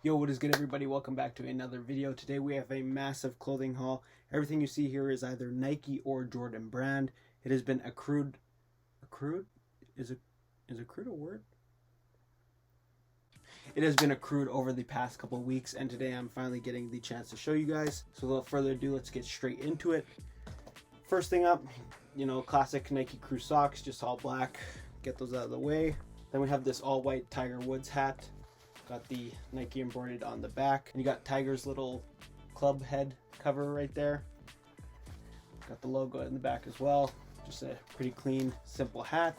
Yo, what is good, everybody? Welcome back to another video. Today we have a massive clothing haul. Everything you see here is either Nike or Jordan brand. It has been accrued is accrued a word? It has been accrued over the past couple of weeks, and today I'm finally getting the chance to show you guys. So without further ado, let's get straight into it. First thing up, classic Nike Crew socks, just all black. Get those out of the way. Then we have this all white Tiger Woods hat. Got the Nike embroidered on the back. And you got Tiger's little club head cover right there. Got the logo in the back as well. Just a pretty clean, simple hat.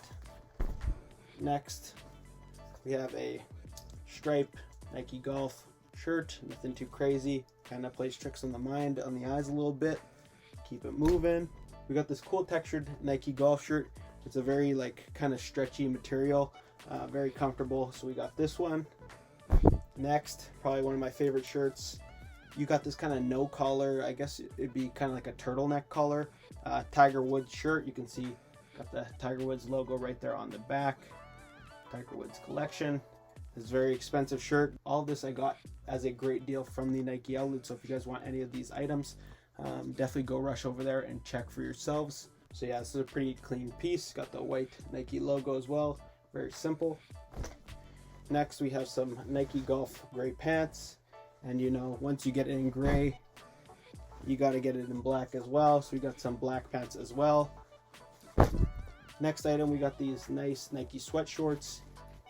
Next, we have a stripe Nike Golf shirt. Nothing too crazy. Kind of plays tricks on the mind, on the eyes a little bit. Keep it moving. We got this cool textured Nike Golf shirt. It's a very kind of stretchy material. Very comfortable. So we got this one. Next, probably one of my favorite shirts. You got this kind of no collar, I guess it'd be kind of like a turtleneck collar. Tiger Woods shirt. You can see got the Tiger Woods logo right there on the back. Tiger Woods collection. This very expensive shirt. All of this I got as a great deal from the Nike outlet. So if you guys want any of these items, definitely go rush over there and check for yourselves. So yeah, this is a pretty clean piece. Got the white Nike logo as well. Very simple. Next, we have some Nike Golf gray pants. And once you get it in gray, you got to get it in black as well. So we got some black pants as well. Next item, we got these nice Nike sweat shorts.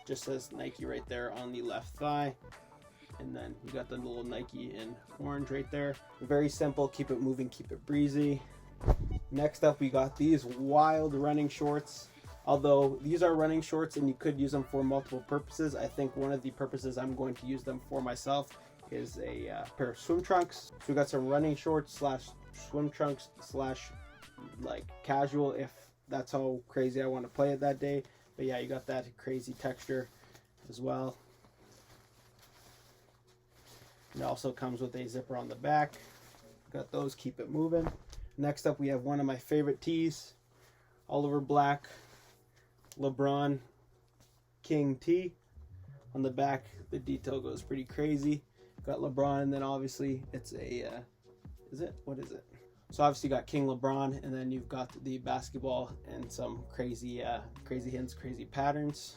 Just says Nike right there on the left thigh. And then you got the little Nike in orange right there. Very simple, keep it moving, keep it breezy. Next up, we got these wild running shorts. Although these are running shorts and you could use them for multiple purposes, I think one of the purposes I'm going to use them for myself is a pair of swim trunks. So we got some running shorts slash swim trunks slash casual, if that's how crazy I want to play it that day. But yeah, you got that crazy texture as well. It also comes with a zipper on the back. Got those, keep it moving. Next up, we have one of my favorite tees, all over black. LeBron King tee. On the back, the detail goes pretty crazy. Got LeBron, and then obviously it's a what is it? So obviously you got King LeBron, and then you've got the basketball and some crazy hints, crazy patterns.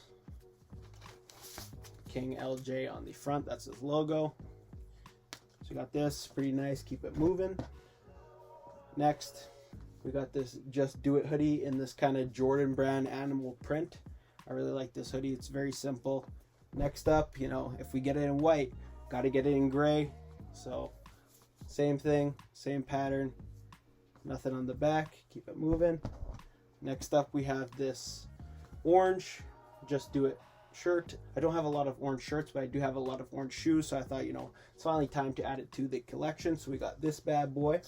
King LJ on the front, that's his logo. So you got this, pretty nice, keep it moving. Next, we got this Just Do It hoodie in this kind of Jordan brand animal print. I really like this hoodie. It's very simple. Next up, if we get it in white, got to get it in gray. So same thing, same pattern. Nothing on the back. Keep it moving. Next up, we have this orange Just Do It shirt. I don't have a lot of orange shirts, but I do have a lot of orange shoes. So I thought, it's finally time to add it to the collection. So we got this bad boy.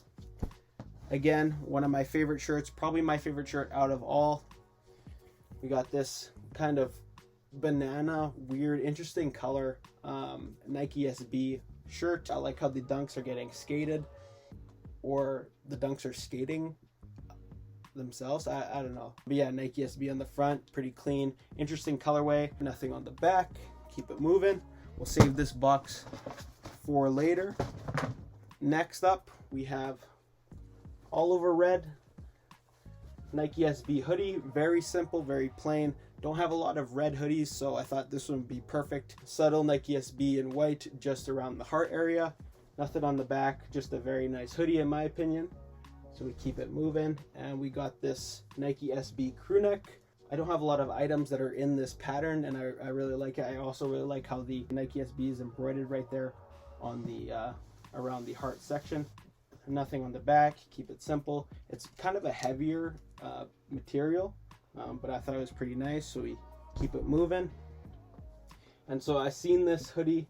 Again, one of my favorite shirts, probably my favorite shirt out of all. We got this kind of banana, weird, interesting color Nike SB shirt. I like how the dunks are getting skated, or the dunks are skating themselves. I don't know. But yeah, Nike SB on the front, pretty clean. Interesting colorway. Nothing on the back. Keep it moving. We'll save this box for later. Next up, we have all over red Nike SB hoodie. Very simple, very plain. Don't have a lot of red hoodies, so I thought this one would be perfect. Subtle Nike SB in white just around the heart area. Nothing on the back, just a very nice hoodie in my opinion. So we keep it moving, and we got this Nike SB crew neck. I don't have a lot of items that are in this pattern, and I really like it. I also really like how the Nike SB is embroidered right there on the around the heart section. Nothing on the back, keep it simple. It's kind of a heavier material, but I thought it was pretty nice, so we keep it moving. And so I seen this hoodie.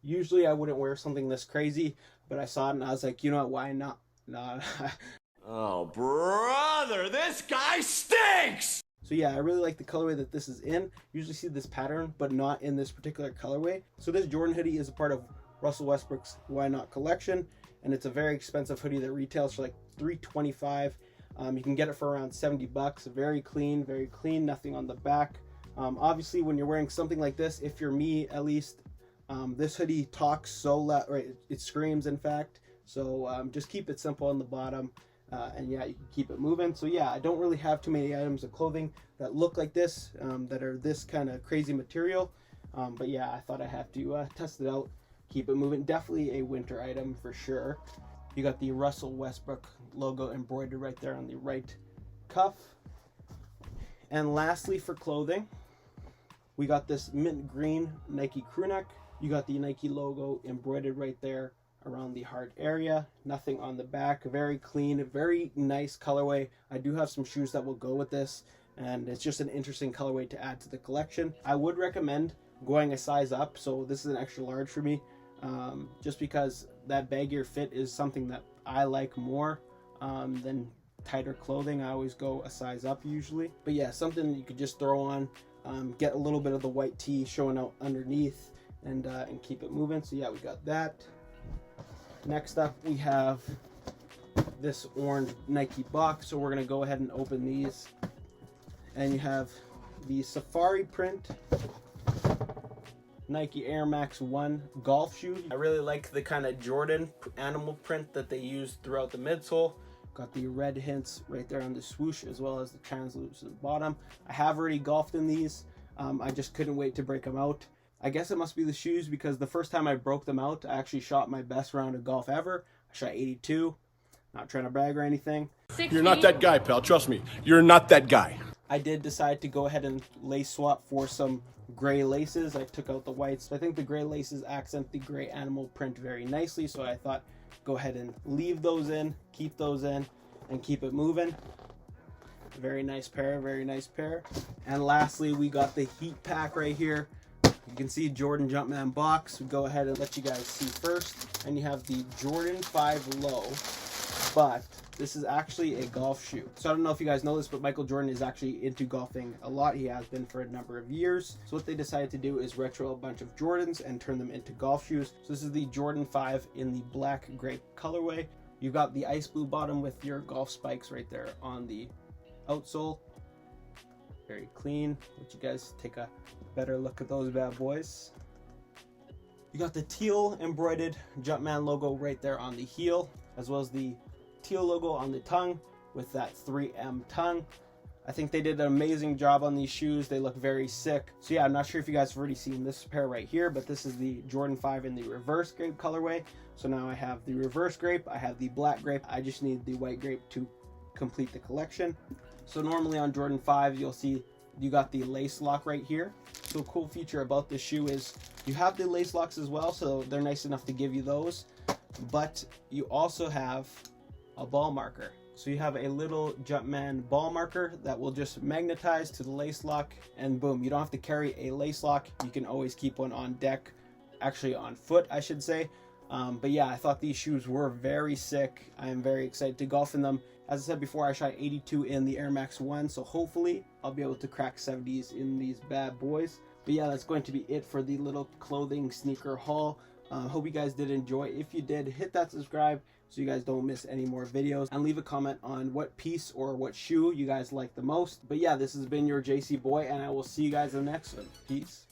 Usually I wouldn't wear something this crazy, but I saw it and I was like, you know what, why not? Nah. Oh, brother, this guy stinks! So yeah, I really like the colorway that this is in. Usually see this pattern, but not in this particular colorway. So this Jordan hoodie is a part of Russell Westbrook's Why Not collection. And it's a very expensive hoodie that retails for like $325. You can get it for around $70. Very clean, nothing on the back. Obviously, when you're wearing something like this, if you're me at least, This hoodie talks so loud, right? It screams, in fact. So just keep it simple on the bottom, and yeah, you can keep it moving. So yeah, I don't really have too many items of clothing that look like this, that are this kind of crazy material. But yeah, I thought I have to test it out, keep it moving. Definitely a winter item for sure. You got the Russell Westbrook logo embroidered right there on the right cuff. And lastly, for clothing, we got this mint green Nike crew neck. You got the Nike logo embroidered right there around the heart area. Nothing on the back. Very clean, very nice colorway. I do have some shoes that will go with this, and it's just an interesting colorway to add to the collection. I would recommend going a size up, so this is an extra large for me, just because that baggier fit is something that I like more than tighter clothing. I always go a size up usually. But yeah, something you could just throw on, get a little bit of the white tee showing out underneath, and keep it moving. So yeah, we got that. Next up, we have this orange Nike box. So we're gonna go ahead and open these, and you have the safari print Nike Air Max 1 golf shoe. I really like the kind of Jordan animal print that they used throughout the midsole. Got the red hints right there on the swoosh, as well as the translucent bottom. I have already golfed in these. I just couldn't wait to break them out. I guess it must be the shoes, because the first time I broke them out, I actually shot my best round of golf ever. I shot 82. Not trying to brag or anything. 60. You're not that guy, pal. Trust me. You're not that guy. I did decide to go ahead and lace swap for some gray laces. I took out the whites. I think the gray laces accent the gray animal print very nicely, so I thought go ahead and leave those in, keep those in, and keep it moving. Very nice pair, very nice pair. And lastly, we got the heat pack right here. You can see Jordan Jumpman box. We go ahead and let you guys see first. And you have the Jordan 5 Low, but this is actually a golf shoe. So I don't know if you guys know this, but Michael Jordan is actually into golfing a lot. He has been for a number of years. So what they decided to do is retro a bunch of Jordans and turn them into golf shoes. So this is the Jordan 5 in the black grape colorway. You've got the ice blue bottom with your golf spikes right there on the outsole. Very clean. Let you guys take a better look at those bad boys. You got the teal embroidered Jumpman logo right there on the heel, as well as the teal logo on the tongue with that 3M tongue. I think they did an amazing job on these shoes. They look very sick. So yeah, I'm not sure if you guys have already seen this pair right here, but this is the Jordan 5 in the reverse grape colorway. So now I have the reverse grape, I have the black grape. I just need the white grape to complete the collection. So normally on Jordan 5, you'll see you got the lace lock right here. So a cool feature about this shoe is you have the lace locks as well, so they're nice enough to give you those. But you also have a ball marker. So you have a little Jumpman ball marker that will just magnetize to the lace lock, and boom, you don't have to carry a lace lock. You can always keep one on deck, actually on foot, I should say. But yeah, I thought these shoes were very sick. I am very excited to golf in them. As I said before, I shot 82 in the Air Max 1, so hopefully I'll be able to crack 70s in these bad boys. But yeah, that's going to be it for the little clothing sneaker haul. Hope you guys did enjoy. If you did, hit that subscribe so you guys don't miss any more videos, and leave a comment on what piece or what shoe you guys like the most. But yeah, this has been your JC Boy, and I will see you guys in the next one. Peace.